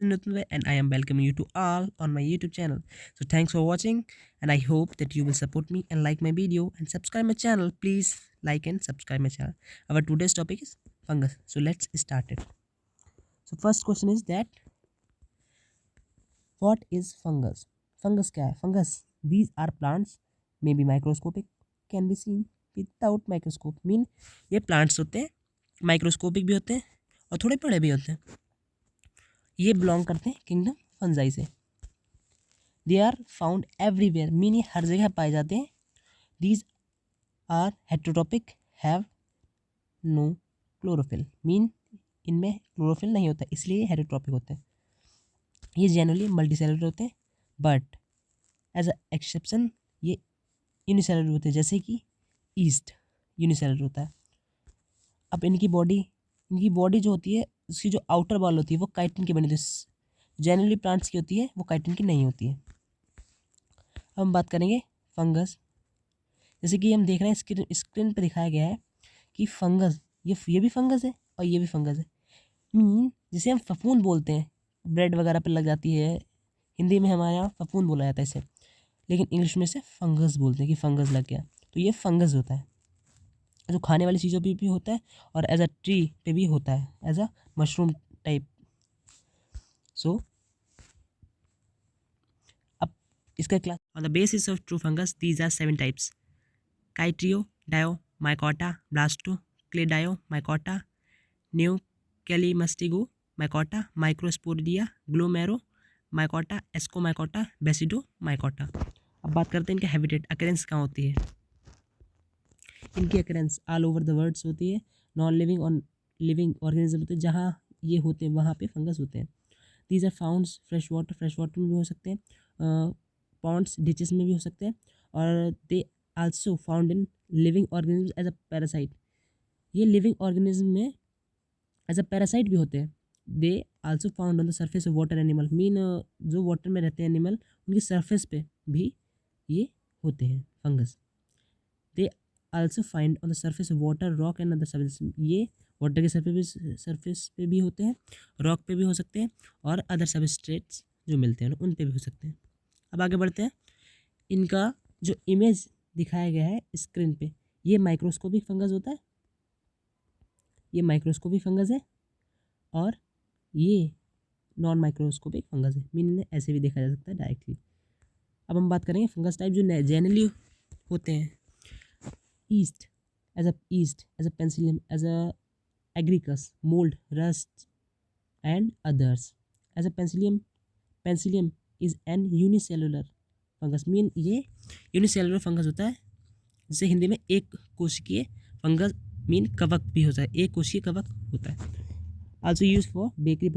Nutwe, and I am welcoming you to all on my YouTube channel. So thanks for watching, and I hope that you will support me and like my video and subscribe my channel. Please like and subscribe my channel. Our today's topic is fungus. So let's start it. So first question is that what is fungus? Fungus क्या है? Fungus. These are plants, maybe microscopic, can be seen without microscope. Mean ये plants होते हैं, microscopic भी होते हैं और थोड़े बड़े भी होते हैं. ये बिलोंग करते हैं किंगडम फंजाई से. They are found everywhere, mean ये हर जगह पाए जाते हैं. These are heterotrophic, have no chlorophyll, mean इनमें क्लोरोफिल नहीं होता इसलिए ये हेट्रोट्रॉपिक होते हैं. ये जनरली मल्टीसेलुलर होते हैं, बट एज अ एक्सेप्शन ये यूनिसेलुलर होते हैं, जैसे कि ईस्ट यूनिसेलुलर होता है. अब इनकी बॉडी जो होती है, उसकी जो आउटर वॉल होती है वो काइटिन की बनी होती है. जनरली प्लांट्स की होती है, वो काइटिन की नहीं होती है. अब हम बात करेंगे फंगस. जैसे कि हम देख रहे हैं स्क्रीन पे दिखाया गया है कि फंगस, ये भी फंगस है और ये भी फंगस है. मीन जिसे हम फफूंद बोलते हैं, ब्रेड वगैरह पे लग जाती है, हिंदी में हमारे यहाँ फफूंद बोला जाता है इसे, लेकिन इंग्लिश में इसे फंगस बोलते हैं कि फंगस लग गया. तो ये फंगस होता है जो खाने वाली चीज़ों पे भी होता है और एज अ ट्री पे भी होता है, as a mushroom type. So अब इसका class on the basis of true fungus these are 7 types: chytridiomycota, blastocladiomycota, neocallimastigomycota, microsporidia, glomeromycota, ascomycota, basidiomycota. अब बात करते हैं इनके habitat, occurrence कहाँ होती है. इनकी occurrence all over the worlds होती है. नॉन लिविंग और लिविंग ऑर्गेनिज्म होते हैं, जहाँ ये होते हैं वहाँ पे फंगस होते हैं. These are founds fresh water में भी हो सकते हैं, पॉन्ड्स डिचेस में भी हो सकते हैं, और they also found in living organism as a parasite. ये लिविंग ऑर्गेनिज्म में एज अ पैरासाइट भी होते हैं. They also found on the surface of water animal, mean जो वाटर में रहते हैं एनिमल, उनकी सरफेस पे भी ये होते हैं fungus. They also find on the surface of water, rock and other surface. ये वाटर के सरफेस पे भी होते हैं, रॉक पे भी हो सकते हैं, और अदर सबस्ट्रेट्स जो मिलते हैं उन पे भी हो सकते हैं. अब आगे बढ़ते हैं. इनका जो इमेज दिखाया गया है स्क्रीन पे, ये माइक्रोस्कोपिक फंगस होता है, ये माइक्रोस्कोपिक फंगस है, और ये नॉन माइक्रोस्कोपिक फंगस है, मीन इन्हें ऐसे भी देखा जा सकता है डायरेक्टली. अब हम बात करेंगे फंगस टाइप जो जनरली होते हैं. Yeast as a penicillium, as a agaricus, mould, rust and others. As a penicillium is an unicellular fungus, mean ये यूनिसेलुलर फंगस होता है, जिसे हिंदी में एक कोशिकीय फंगस, मीन कवक भी होता है, एक कोशिकीय कवक होता है. Also use for bakery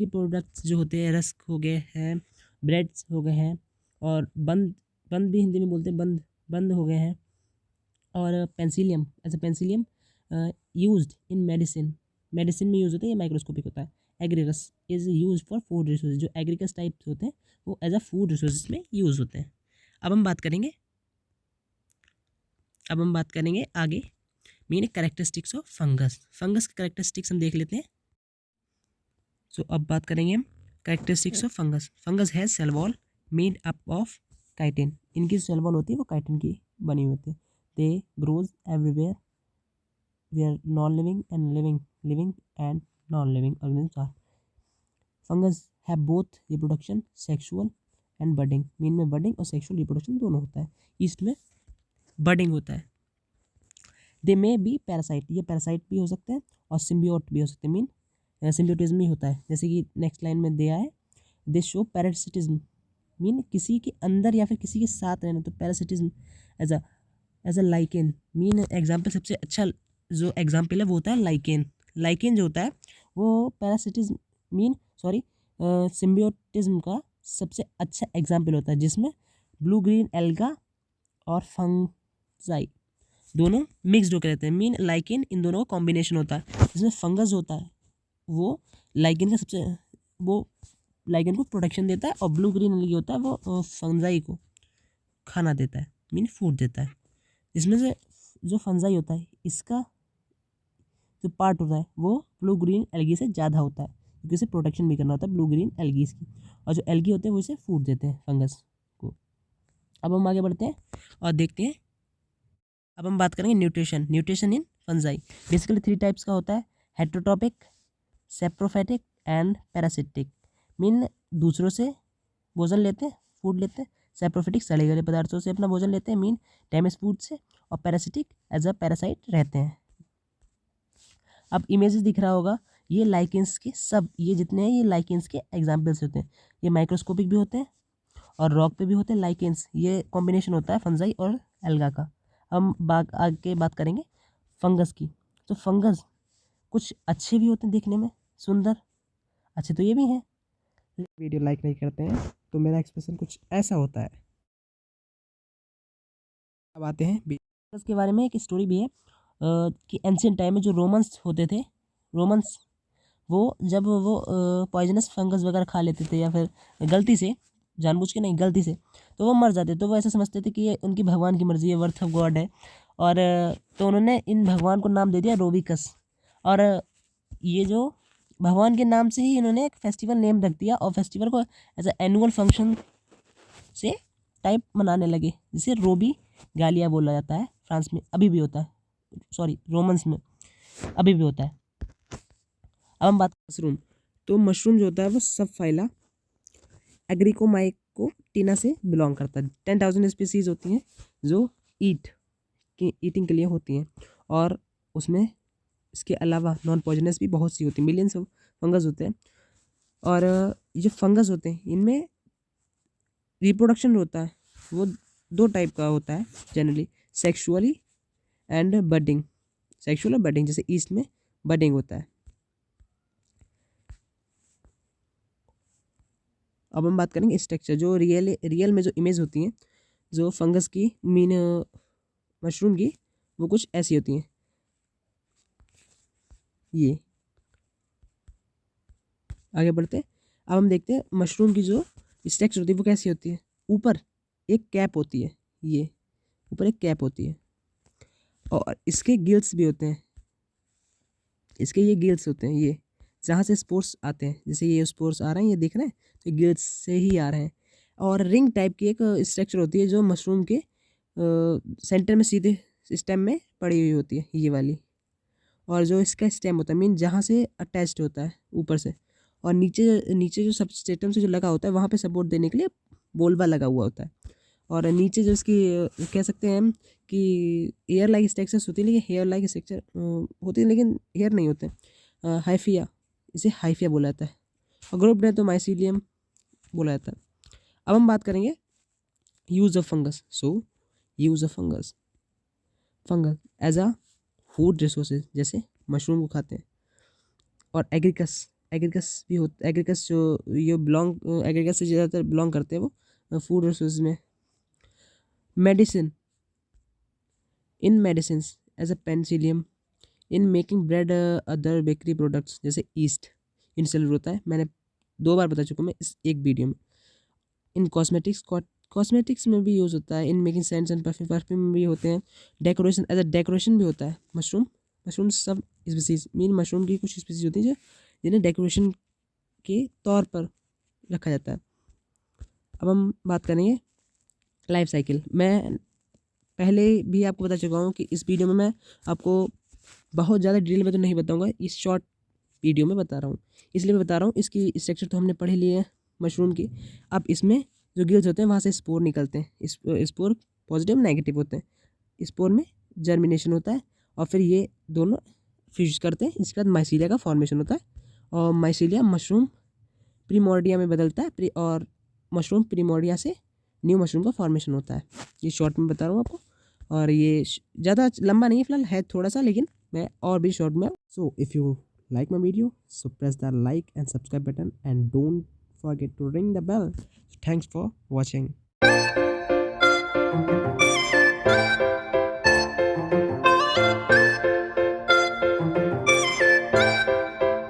products जो होते हैं, रस्क हो गए हैं, ब्रेड्स हो गए हैं, और बंद भी हिंदी में बोलते हैं, बंद हो गए हैं. और penicillium as a penicillium used in medicine में यूज़ होता है, ये माइक्रोस्कोपिक होता है. Agaricus is use for food resources, जो एग्रीकस टाइप्स होते हैं वो एज अ फूड रिसोर्सेज में यूज़ होते हैं. अब हम बात करेंगे आगे मीन कैरेक्टरिस्टिक्स ऑफ फंगस के कैरेक्टरिस्टिक्स हम देख लेते हैं. सो अब बात करेंगे हम characteristics of fungus has cell wall made up of chitin. इनकी सेल वॉल होती है वो काइटिन की बनी हुई होती है. They grows everywhere where non living and non living organism are. Fungus have both reproduction sexual and budding, mean में बडिंग और सेक्सुअल रिप्रोडक्शन दोनों होता है. ईस्ट में बडिंग होता है. दे में बी पैरासाइट, ये पैरासाइट भी हो सकते हैं और सिम्बियोट भी हो सकते हैं, मीन सिम्बियोटिज्म ही होता है. जैसे कि नेक्स्ट लाइन में दिया है, दे शो पैरासिटिज्म, मीन किसी के अंदर या फिर किसी के साथ रहना. तो parasitism as a lichen, mean example सबसे अच्छा जो एग्जाम्पल है वो होता है लाइकेन जो होता है वो पैरासिटिज्म मीन सिम्बियोटिज्म का सबसे अच्छा एग्जाम्पल होता है, जिसमें ब्लू ग्रीन एल्गा और फंजाई दोनों मिक्सड होकर रहते हैं. मीन लाइकेन इन दोनों का कॉम्बिनेशन होता है, जिसमें फंगस होता है वो लाइकेन को प्रोटेक्शन देता है, और ब्लू ग्रीन एल्गी होता है वो फंजाई को खाना देता है, मीन फूड देता है. इसमें से जो फंजाई होता है इसका जो पार्ट होता है वो ब्लू ग्रीन एल्गी से ज़्यादा होता है. क्योंकि इसे प्रोटेक्शन भी करना होता है ब्लू ग्रीन एल्गीज की, और जो एल्गी होते हैं वो इसे फूड देते हैं फंगस को। अब हम आगे बढ़ते हैं और देखते हैं, अब हम बात करेंगे nutrition in fungi. Basically 3 types का होता है, हेट्रोटॉपिक, सेप्रोफाइटिक एंड पैरासिटिक। मीन दूसरों से भोजन लेते हैं, फूड लेते हैं। सेप्रोफिटिक सड़े गले पदार्थों से अपना भोजन लेते हैं, मीन डैमेज फूड से। और पैरासिटिक एज अ पैरासाइट रहते हैं। अब इमेजेस दिख रहा होगा, ये लाइकेंस के सब, ये जितने हैं ये लाइकेंस के एग्जाम्पल्स होते हैं। ये माइक्रोस्कोपिक भी होते हैं और रॉक पे भी होते हैं लाइकेंस। ये कॉम्बिनेशन होता है फंजाई और एल्गा का। हम आगे बात करेंगे फंगस की। तो फंगस कुछ अच्छे भी होते हैं देखने में सुंदर, अच्छे तो ये भी हैं। वीडियो लाइक नहीं करते हैं तो मेरा एक्सप्रेशन कुछ ऐसा होता है। अब आते हैं फंगस के बारे में। एक स्टोरी भी है कि एंशिएंट टाइम में जो रोमन्स होते थे, रोमन्स वो जब वो पॉइजनस फंगस वगैरह खा लेते थे, या फिर गलती से, जानबूझ के नहीं गलती से, तो वो मर जाते। तो वो ऐसा समझते थे कि ये उनकी भगवान की मर्जी है, वर्थ ऑफ गॉड है। और तो उन्होंने इन भगवान को नाम दे दिया रोबिकस। और ये जो भगवान के नाम से ही इन्होंने एक फेस्टिवल नेम रख दिया, और फेस्टिवल को एज अ एनुअल फंक्शन से टाइप मनाने लगे, जिसे रोबी गालिया बोला जाता है। फ्रांस में अभी भी होता है, सॉरी रोमन्स में अभी भी होता है। अब हम बात करें मशरूम। तो मशरूम जो होता है वो सब फाइला एग्रिकोमाइकोटिना से बिलोंग करता है। 10,000 स्पीसीज होती हैं जो ईटिंग के लिए होती हैं, और उसमें इसके अलावा नॉन पॉइजनस भी बहुत सी होती हैं, मिलियंस ऑफ फंगस होते हैं। और ये जो फंगस होते हैं इनमें रिप्रोडक्शन होता है वो 2 टाइप का होता है generally, sexually and budding. Sexual और बडिंग, जैसे ईस्ट में बडिंग होता है। अब हम बात करेंगे स्ट्रक्चर। जो रियल में जो इमेज होती हैं जो फंगस की, मीन मशरूम की, वो कुछ ऐसी होती हैं। ये आगे बढ़ते हैं। अब हम देखते हैं मशरूम की जो स्ट्रक्चर होती है वो कैसी होती है। ऊपर एक कैप होती है, ये ऊपर एक कैप होती है, और इसके गिल्स भी होते हैं। इसके ये गिल्स होते हैं, ये जहाँ से स्पोर्स आते हैं, जैसे ये स्पोर्स आ रहे हैं, ये दिख रहे हैं, तो गिल्स से ही आ रहे हैं। और रिंग टाइप की एक स्ट्रक्चर होती है जो मशरूम के सेंटर में सीधे स्टेम में पड़ी हुई होती है, ये वाली। और जो इसका स्टेम होता है, मीन जहाँ से अटैच्ड होता है ऊपर से, और नीचे नीचे जो सबस्ट्रेटम से जो लगा होता है वहाँ पे सपोर्ट देने के लिए बोलवा लगा हुआ होता है। और नीचे जो इसकी कह सकते हैं हम कि एयर लाइक स्ट्रक्चर्स होती है, लेकिन हेयर लाइक स्ट्रक्चर होती है, लेकिन हेयर नहीं होते। हाइफिया, इसे हाइफिया बोला जाता है। और ग्रुप है तो माइसीलियम बोला जाता है। अब हम बात करेंगे use of fungus. So use of fungus as a food resources, जैसे मशरूम को खाते हैं। और एग्रीकस भी होता, एग्रीकस जो ये बिलोंग एग्रीकस से ज़्यादातर बिलोंग करते हैं वो फूड रिसोर्सेज में। Medicine, in medicine as a penicillium, in making bread other bakery products, जैसे ईस्ट इनसे होता है, मैंने 2 बार बता चुका हूँ मैं इस एक वीडियो में। इन कॉस्मेटिक्स में भी यूज़ होता है। In making scents and perfume में भी होते हैं। डेकोरेशन, एज अ डेकोरेशन भी होता है। Mushroom sub species, mean mushroom की कुछ स्पीसीज होती हैं जिन्हें डेकोरेशन के तौर पर रखा जाता है। अब हम बात करेंगे लाइफ साइकिल। मैं पहले भी आपको बता चुका हूँ कि इस वीडियो में मैं आपको बहुत ज़्यादा डिटेल में तो नहीं बताऊँगा, इस शॉर्ट वीडियो में बता रहा हूँ। इसलिए मैं बता रहा हूँ, इसकी स्ट्रक्चर तो हमने पढ़ ली है मशरूम की। अब इसमें जो गिल्स होते हैं वहाँ से स्पोर निकलते हैं। स्पोर पॉजिटिव नेगेटिव होते हैं। स्पोर में जर्मिनेशन होता है, और फिर ये दोनों फ्यूज करते हैं। इसके बाद माइसीलिया का फॉर्मेशन होता है, और माइसीलिया मशरूम प्रीमोर्डिया में बदलता है, और मशरूम प्रीमोर्डिया से न्यू मशरूम का फॉर्मेशन होता है। ये शॉर्ट में बता रहा हूँ आपको, और ये ज़्यादा लंबा नहीं है, फिलहाल है थोड़ा सा, लेकिन मैं और भी शॉर्ट में। So if you like my video, so press the like and subscribe button and don't forget to ring the bell. Thanks for watching.